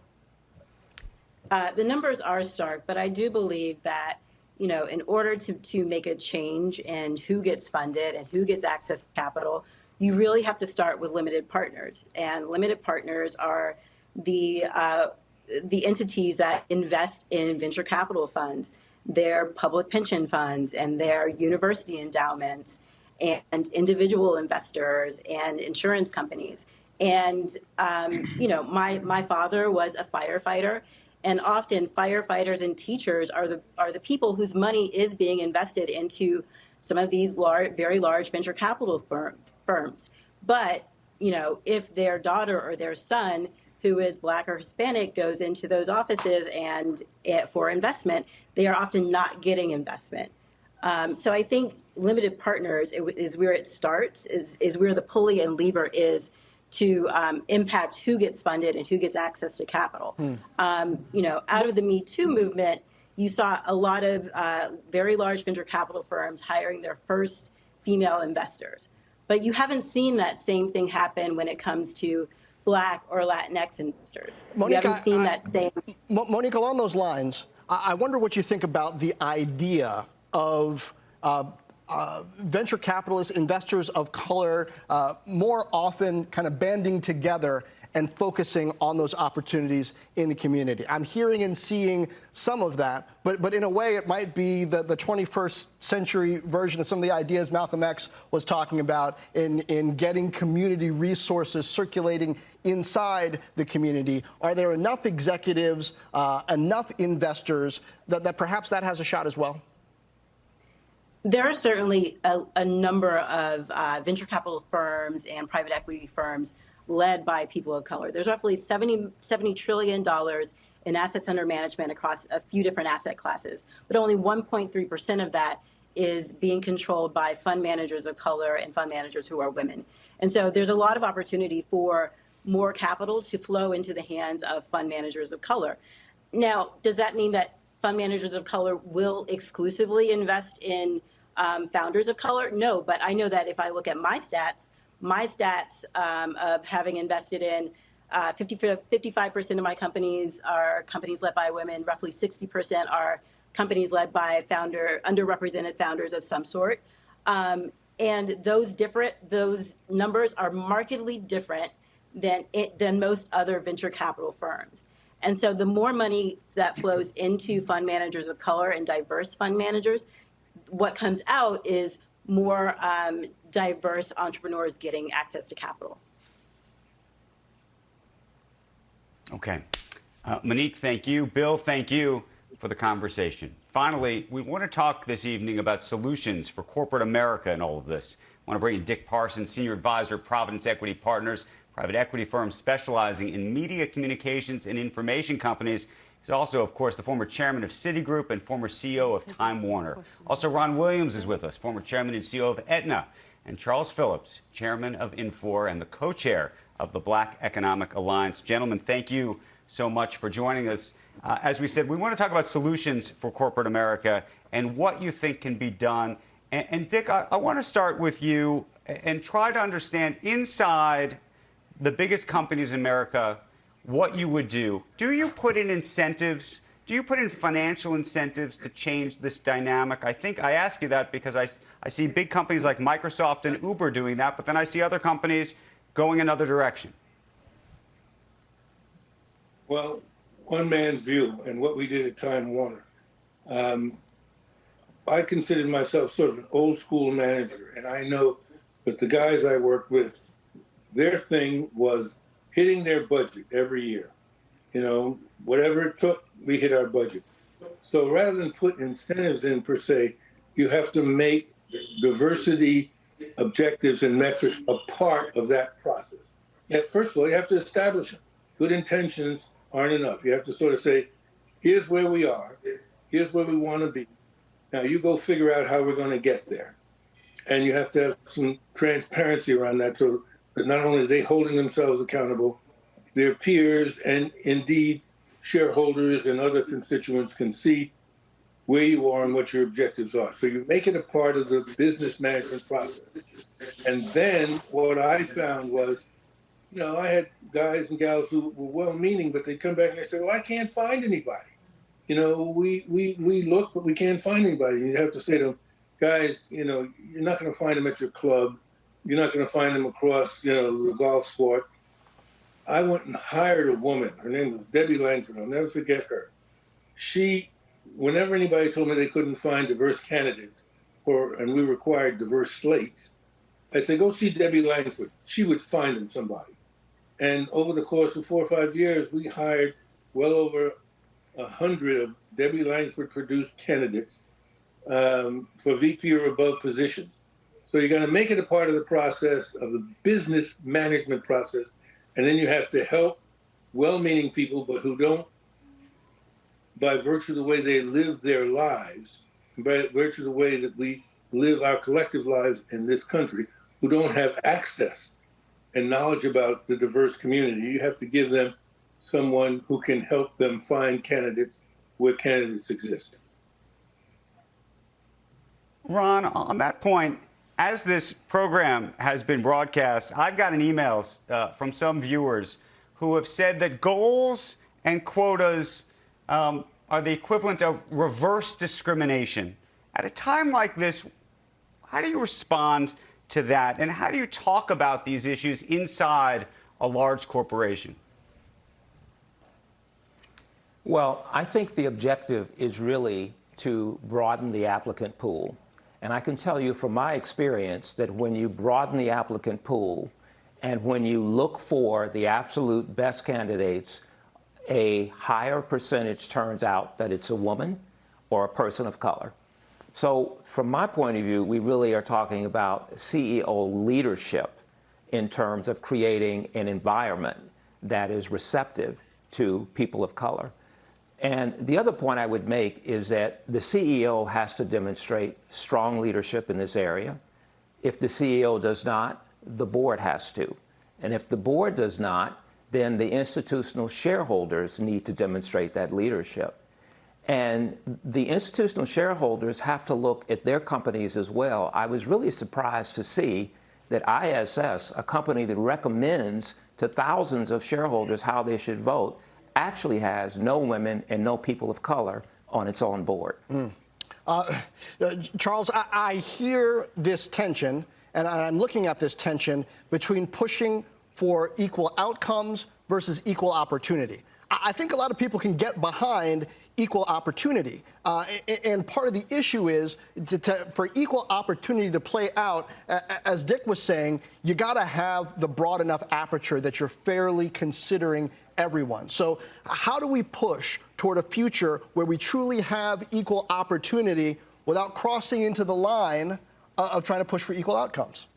The numbers are stark, but I do believe that, in order to make a change in who gets funded and who gets access to capital, you really have to start with limited partners. And limited partners are the entities that invest in venture capital funds. their public pension funds and their university endowments and individual investors and insurance companies. And, my father was a firefighter, and often firefighters and teachers are the people whose money is being invested into some of these very large venture capital firms. But, if their daughter or their son who is Black or Hispanic goes into those offices and for investment, they are often not getting investment. So I think limited partners is where it starts, is where the pulley and lever is to impact who gets funded and who gets access to capital. Out of the Me Too movement, you saw a lot of very large venture capital firms hiring their first female investors. But you haven't seen that same thing happen when it comes to Black or Latinx investors. Monica, you haven't seen that same. Monica, along those lines, I wonder what you think about the idea of venture capitalists, investors of color, more often kind of banding together and focusing on those opportunities in the community. I'm hearing and seeing some of that, but in a way it might be the 21st century version of some of the ideas Malcolm X was talking about in getting community resources circulating inside the community. Are there enough executives, enough investors that perhaps that has a shot as well? There are certainly a number of venture capital firms and private equity firms led by people of color. There's roughly $70 trillion in assets under management across a few different asset classes, but only 1.3% of that is being controlled by fund managers of color and fund managers who are women. And so there's a lot of opportunity for more capital to flow into the hands of fund managers of color. Now, does that mean that fund managers of color will exclusively invest in founders of color? No, but I know that if I look at my stats of having invested in 55% of my companies are companies led by women, roughly 60% are companies led by underrepresented founders of some sort. And those numbers are markedly different than most other venture capital firms. And so the more money that flows into fund managers of color and diverse fund managers, what comes out is more diverse entrepreneurs getting access to capital. Okay. Monique, thank you. Bill, thank you for the conversation. Finally, we want to talk this evening about solutions for corporate America in all of this. I want to bring in Dick Parsons, Senior Advisor, Providence Equity Partners, private equity firm specializing in media communications and information companies. He's also, of course, the former chairman of Citigroup and former CEO of Time Warner. Also, Ron Williams is with us, former chairman and CEO of Aetna. And Charles Phillips, chairman of Infor and the co-chair of the Black Economic Alliance. Gentlemen, thank you so much for joining us. As we said, we want to talk about solutions for corporate America and what you think can be done. And Dick, I want to start with you and try to understand inside the biggest companies in America what you would do. Do you put in incentives? Do you put in financial incentives to change this dynamic? I think I ask you that because I see big companies like Microsoft and Uber doing that, but then I see other companies going another direction. Well, one man's view and what we did at Time Warner. I considered myself sort of an old school manager, and I know that the guys I worked with, their thing was hitting their budget every year. Whatever it took, we hit our budget. So rather than put incentives in per se, you have to make diversity objectives and metrics a part of that process. Yet, first of all, you have to establish them. Good intentions aren't enough. You have to sort of say, here's where we are, here's where we want to be. Now you go figure out how we're going to get there. And you have to have some transparency around that so that not only are they holding themselves accountable, their peers and indeed shareholders and other constituents can see where you are and what your objectives are. So you make it a part of the business management process. And then what I found was, I had guys and gals who were well-meaning, but they come back and they say, well, I can't find anybody. We look, but we can't find anybody. And you have to say to them, guys, you're not going to find them at your club. You're not going to find them across, the golf sport. I went and hired a woman. Her name was Debbie Langford. I'll never forget her. She whenever anybody told me they couldn't find diverse candidates and we required diverse slates, I'd say, go see Debbie Langford. She would find them somebody. And over the course of 4 or 5 years, we hired well over 100 of Debbie Langford produced candidates for VP or above positions. So you're going to make it a part of the process of the business management process. And then you have to help well-meaning people, but who don't, by virtue of the way they live their lives, by virtue of the way that we live our collective lives in this country, who don't have access and knowledge about the diverse community. You have to give them someone who can help them find candidates where candidates exist. Ron, on that point, as this program has been broadcast, I've gotten emails from some viewers who have said that goals and quotas are the equivalent of reverse discrimination. At a time like this, how do you respond to that? And how do you talk about these issues inside a large corporation? Well, I think the objective is really to broaden the applicant pool. And I can tell you from my experience that when you broaden the applicant pool and when you look for the absolute best candidates, a higher percentage turns out that it's a woman or a person of color. So from my point of view, we really are talking about CEO leadership in terms of creating an environment that is receptive to people of color. And the other point I would make is that the CEO has to demonstrate strong leadership in this area. If the CEO does not, the board has to. And if the board does not, then the institutional shareholders need to demonstrate that leadership. And the institutional shareholders have to look at their companies as well. I was really surprised to see that ISS, a company that recommends to thousands of shareholders how they should vote, actually has no women and no people of color on its own board. Charles, I hear this tension, and I'm looking at this tension between pushing for equal outcomes versus equal opportunity. I think a lot of people can get behind equal opportunity. And part of the issue is for equal opportunity to play out, as Dick was saying, you got to have the broad enough aperture that you're fairly considering everyone. So how do we push toward a future where we truly have equal opportunity without crossing into the line of trying to push for equal outcomes?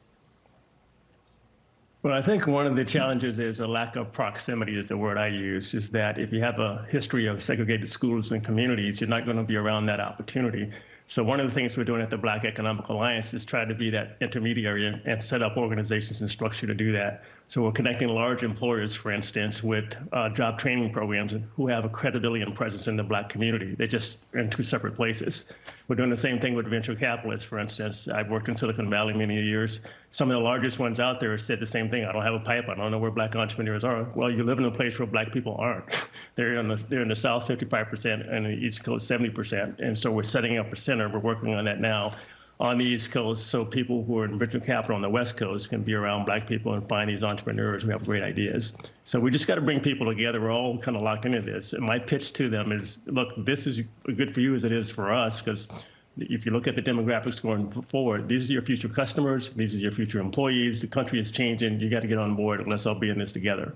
Well, I think one of the challenges is a lack of proximity is the word I use, is that if you have a history of segregated schools and communities, you're not going to be around that opportunity. So one of the things we're doing at the Black Economic Alliance is try to be that intermediary and set up organizations and structure to do that. So we're connecting large employers, for instance, with job training programs who have a credibility and presence in the Black community. They're just in two separate places. We're doing the same thing with venture capitalists, for instance. I've worked in Silicon Valley many years. Some of the largest ones out there said the same thing. I don't have a pipeline. I don't know where Black entrepreneurs are. Well, you live in a place where Black people aren't. They're in the South 55% and the East Coast 70%. And so we're setting up a center. We're working on that now on the East Coast, so people who are in venture capital on the West Coast can be around Black people and find these entrepreneurs who have great ideas. So we just got to bring people together. We're all kind of locked into this. And my pitch to them is, look, this is good for you as it is for us, because if you look at the demographics going forward, these are your future customers, these are your future employees, the country is changing, you got to get on board and let's all be in this together.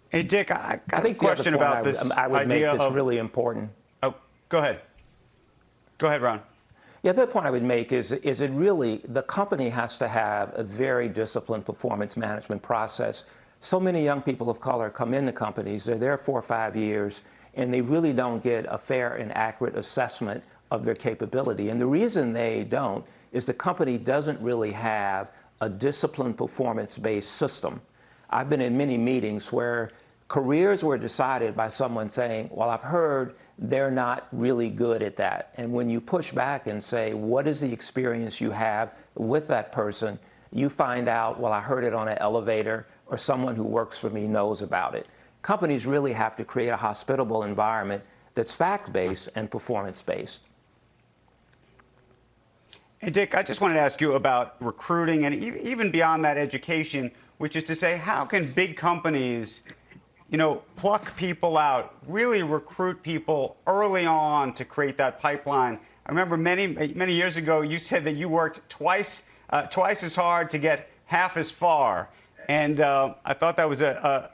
Hey, Dick, I got a question about this I would idea make this of really important. Oh, go ahead. Go ahead, Ron. Yeah, the other point I would make is it really, the company has to have a very disciplined performance management process. So many young people of color come into companies, they're there 4 or 5 years, and they really don't get a fair and accurate assessment of their capability. And the reason they don't is the company doesn't really have a disciplined performance-based system. I've been in many meetings where careers were decided by someone saying, well, I've heard they're not really good at that. And when you push back and say, what is the experience you have with that person, you find out, well, I heard it on an elevator, or someone who works for me knows about it. Companies really have to create a hospitable environment that's fact-based and performance-based. Hey, Dick, I just wanted to ask you about recruiting and even beyond that, education, which is to say, how can big companies pluck people out, really recruit people early on to create that pipeline. I remember many years ago, you said that you worked twice as hard to get half as far. And I thought that was a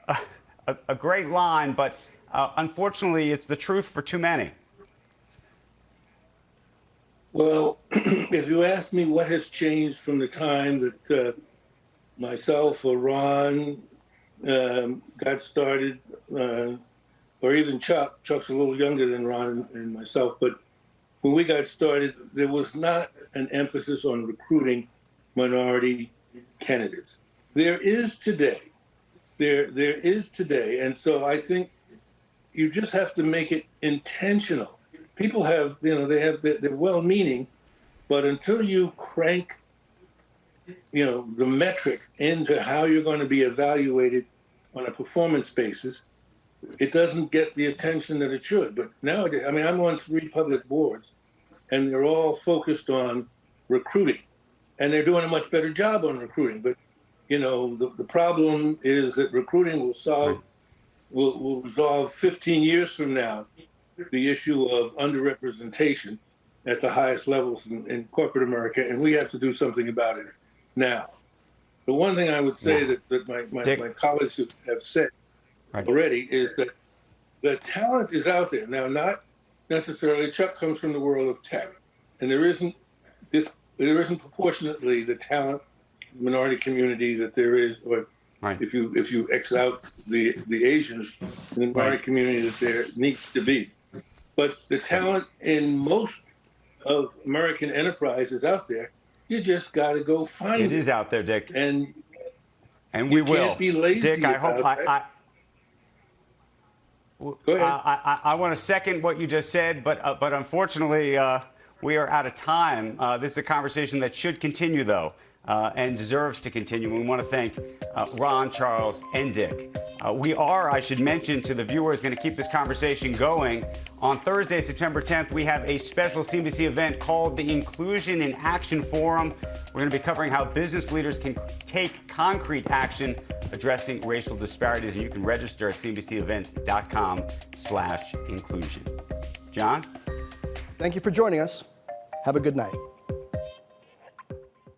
great line, but unfortunately, it's the truth for too many. Well, if you ask me what has changed from the time that myself or Ron got started, or even Chuck's a little younger than Ron and myself, but when we got started, there was not an emphasis on recruiting minority candidates. There is today. There is today. And so I think you just have to make it intentional. People have, they're well-meaning, but until you crank, the metric into how you're going to be evaluated on a performance basis, it doesn't get the attention that it should. But nowadays, I'm on 3 public boards, and they're all focused on recruiting, and they're doing a much better job on recruiting. But the problem is that recruiting will resolve 15 years from now the issue of underrepresentation at the highest levels in corporate America, and we have to do something about it now. The one thing I would say that my colleagues have said already is that the talent is out there. Now, not necessarily, Chuck comes from the world of tech, and there isn't proportionately the talent minority community that there is, or if you X out the Asians in the minority community that there needs to be. But the talent in most of American enterprise is out there. You just got to go find it. It is out there, Dick. And we will. Can't be lazy. Dick, I hope Go ahead. I want to second what you just said, but unfortunately, we are out of time. This is a conversation that should continue, though, and deserves to continue. We want to thank Ron, Charles, and Dick. We are, I should mention to the viewers, going to keep this conversation going. On Thursday, September 10th, we have a special CNBC event called the Inclusion in Action Forum. We're going to be covering how business leaders can take concrete action addressing racial disparities, and you can register at cnbcevents.com/inclusion. John? Thank you for joining us. Have a good night.